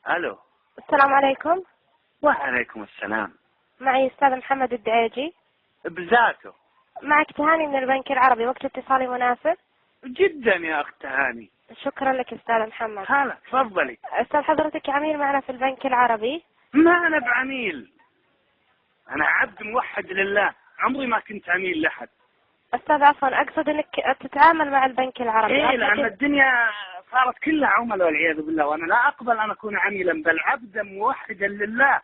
الو. السلام عليكم. وعليكم السلام. معي أستاذ محمد الدعيجي. بذاته. معك تهاني من البنك العربي، وقت اتصالي مناسب؟ جدا يا اخت هاني. شكرا لك أستاذ محمد. هلا تفضلي. أستاذ حضرتك عميل معنا في البنك العربي؟ ما انا بعميل، انا عبد موحد لله، عمري ما كنت عميل لحد. أستاذ عفوا، أقصد أنك تتعامل مع البنك العربي. ايه، لان الدنيا صارت كلها عملاء والعياذ بالله، وانا لا اقبل ان اكون عميلا، بل عبدا موحدا لله.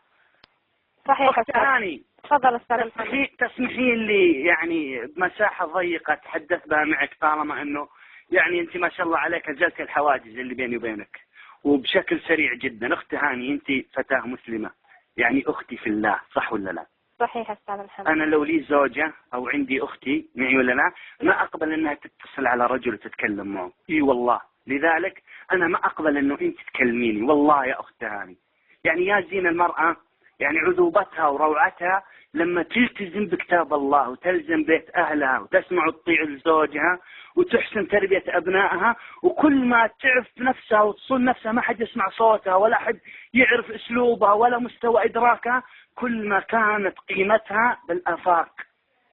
صحيح اخت أستاذ. هاني، تفضل أستاذ محمد. تسمحين لي يعني بمساحة ضيقة اتحدث بها معك، طالما انه يعني انت ما شاء الله عليك ازلت الحواجز اللي بيني وبينك وبشكل سريع جدا. اخت هاني، انت فتاة مسلمة، يعني اختي في الله، صح ولا لا؟ صحيح أستاذ محمد. انا لو لي زوجة او عندي اختي معي ولا لا، ما اقبل انها تتصل على رجل وتتكلم معه. اي والله، لذلك انا ما اقبل انه انت تكلميني، والله يا اخت هاني. يعني يا زين المرأة، يعني عذوبتها وروعتها لما تلتزم بكتاب الله وتلزم بيت أهلها وتسمع وتطيع لزوجها وتحسن تربية أبنائها، وكل ما تعرف نفسها وتصون نفسها ما حد يسمع صوتها ولا حد يعرف أسلوبها ولا مستوى إدراكها، كل ما كانت قيمتها بالآفاق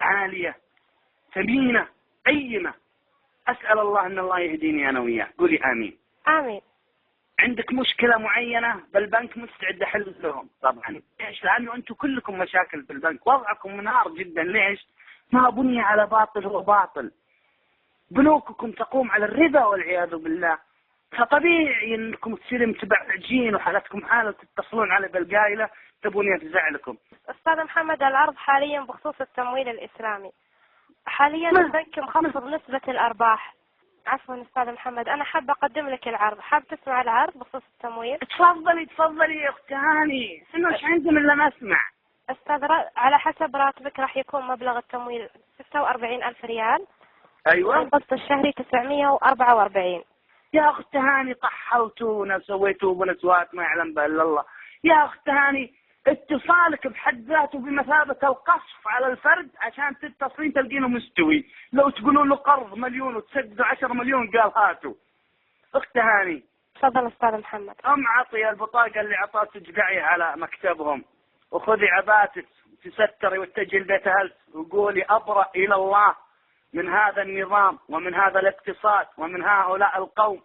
عالية ثمينة قيمة. أسأل الله أن الله يهديني أنا وياه. قولي آمين. آمين. عندك مشكلة معينة بالبنك مستعد أحل لهم طبعا. ليش؟ لأنه أنتم كلكم مشاكل بالبنك، وضعكم منهار جدا. ليش؟ ما بني على باطل، هو باطل. بنوككم تقوم على الربا والعياذ بالله، فطبيعي أنكم تصيروا متبعجين وحالتكم حالة تتصلون على بالقايلة تبون يفزع لكم. أستاذ محمد، العرض حاليا بخصوص التمويل الإسلامي. حاليا البنك مخفض نسبة الأرباح. عفوا أستاذ محمد، أنا حابة أقدم لك العرض. حاب تسمع العرض بخصوص التمويل؟ تفضلي تفضلي يا أخت هاني، إنه إيش عندي من لما أسمع. أستاذ، على حسب راتبك راح يكون مبلغ التمويل 46,000 ريال. أيوة. والقسط الشهري 944. يا أخت هاني طحوتونا سويتوا بنسوات ما يعلم بها إلا الله. يا أخت هاني، اتصالك بحد ذاته بمثابة القصف على الفرد، عشان تتصلين تلقينه مستوي. لو تقولون له قرض مليون وتسدوا 10 مليون قال هاتوا. أخت هاني، تفضل أستاذ محمد. عطي البطاقة اللي عطاك تقعي على مكتبهم، وخذي عباتك تستري واتجهي لبيت أهلك وقولي أبرأ إلى الله من هذا النظام ومن هذا الاقتصاد ومن هؤلاء القوم.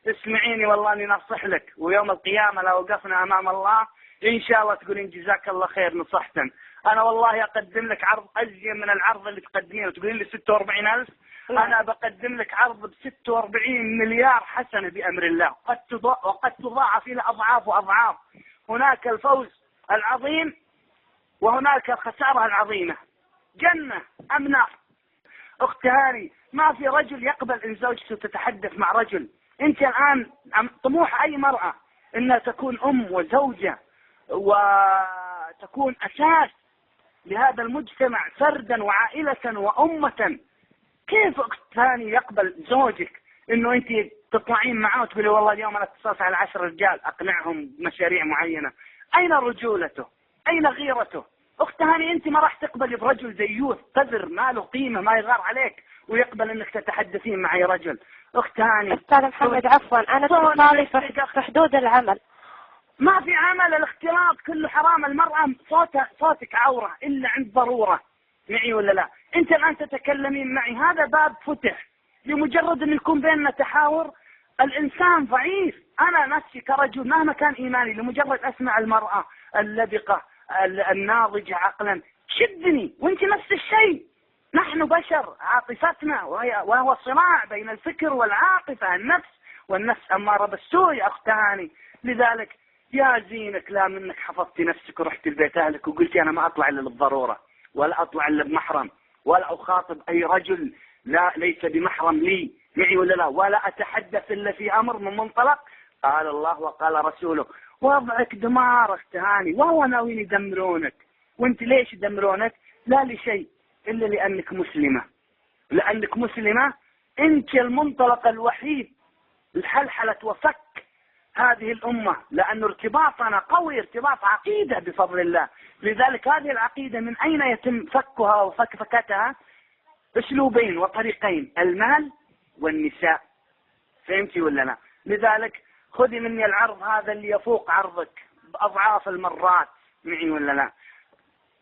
اسمعيني والله اني نصح لك، ويوم القيامة لو وقفنا امام الله ان شاء الله تقولين جزاك الله خير نصحتن. انا والله اقدم لك عرض ازين من العرض اللي تقدمينه وتقولين لي 46,000. انا بقدم لك عرض ب 46 مليار حسنة بامر الله، وقد تضاعف الى اضعاف واضعاف. هناك الفوز العظيم وهناك الخسارة العظيمة، جنة ام نار. أخت هاني، ما في رجل يقبل إن زوجته تتحدث مع رجل. أنت الآن طموح أي مرأة أنها تكون أم وزوجة وتكون أساس لهذا المجتمع فردا وعائلة وأمة. كيف أخت هاني يقبل زوجك أنه أنت تطلعين معه وتقولي والله اليوم أنا اتصلت على 10 رجال أقنعهم بمشاريع معينة؟ أين رجولته؟ أين غيرته؟ أخت هاني، أنت ما راح تقبلي برجل زيوث قذر ما له قيمة ما يغار عليك ويقبل أنك تتحدثين مع أي رجل. أخت هاني. أستاذ محمد عفوا، أنا اتصالي في حدود العمل. ما في عمل، الاختلاط كله حرام. المرأة صوتك عورة إلا عند ضرورة. معي ولا لا؟ أنت الآن تتكلمين معي، هذا باب فتح لمجرد أن يكون بيننا تحاور. الإنسان ضعيف. أنا نفسي كرجل مهما كان إيماني لمجرد أسمع المرأة اللبقة الناضجة عقلا شدني، وانت نفس الشيء. نحن بشر، عاطفتنا وهو صراع بين الفكر والعاطفة، النفس والنفس أمارة بالسوء يا أخت هاني. لذلك يا زينك لا منك حفظتي نفسك ورحت البيت أهلك وقلتي أنا ما أطلع إلا للضرورة، ولا أطلع إلا بمحرم، ولا أخاطب أي رجل ليس بمحرم لي. معي ولا لا؟ ولا أتحدث إلا في أمر من منطلق قال الله وقال رسوله. وضعك دمار أخت هاني، وهو ناويين يدمرونك. وانت ليش يدمرونك؟ لا لشيء إلا لأنك مسلمة. لأنك مسلمة انت المنطلق الوحيد لحلحلة وفك هذه الأمة، لأن ارتباطنا قوي، ارتباط عقيدة بفضل الله. لذلك هذه العقيدة من أين يتم فكها وفكفتها؟ أسلوبين وطريقين، المال والنساء. فهمتي ولا لا؟ لذلك خذي مني العرض هذا اللي يفوق عرضك بأضعاف المرات، معي ولا لا؟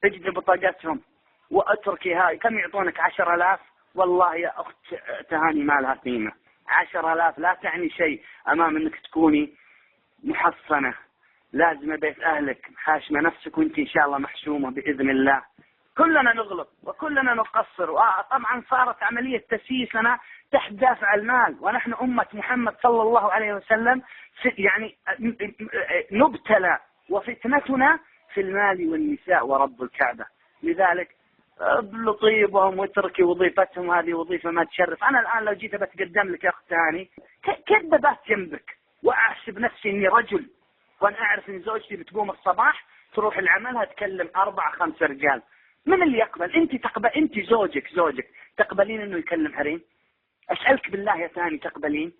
اجد بطاقتهم واتركي هاي. كم يعطونك؟ 10,000. والله يا أخت تهاني ما لها قيمة. 10,000 لا تعني شيء أمام أنك تكوني محصنة لازمة بيت أهلك، حاشمة نفسك، وانت إن شاء الله محشومة بإذن الله. كلنا نغلط وكلنا نقصر، طبعا صارت عملية تسييس لنا تحت دافع المال، ونحن أمة محمد صلى الله عليه وسلم يعني نبتلى وفتنتنا في المال والنساء ورب الكعبة. لذلك لطيبهم واتركي وظيفتهم، هذه وظيفة ما تشرف. أنا الآن لو جيت بتقدم لك يا أخت هاني كذا بات جنبك وأحسب نفسي إني رجل، وأنا أعرف إن زوجتي بتقوم الصباح تروح العملها تكلم 4-5 رجال، من اللي يقبل؟ أنت تقبل؟ أنت زوجك تقبلين إنه يكلم حريم؟ أسألك بالله يا ثاني تقبلين؟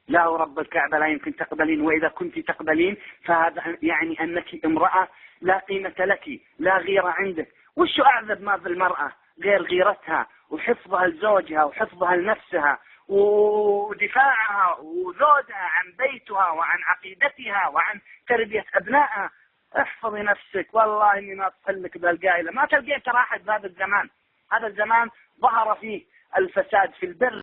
لا ورب الكعبة لا يمكن تقبلين. وإذا كنت تقبلين فهذا يعني أنك امرأة لا قيمة لك، لا غيرة عندك. وش أعذب ما في المرأة غير غيرتها وحفظها لزوجها وحفظها لنفسها ودفاعها وزودها عن بيتها وعن عقيدتها وعن تربية أبنائها؟ احفظي نفسك، والله إني ما أتصلك بهالقائلة. ما تلقين ترى أحد بهذا الزمان. هذا الزمان ظهر فيه الفساد في البر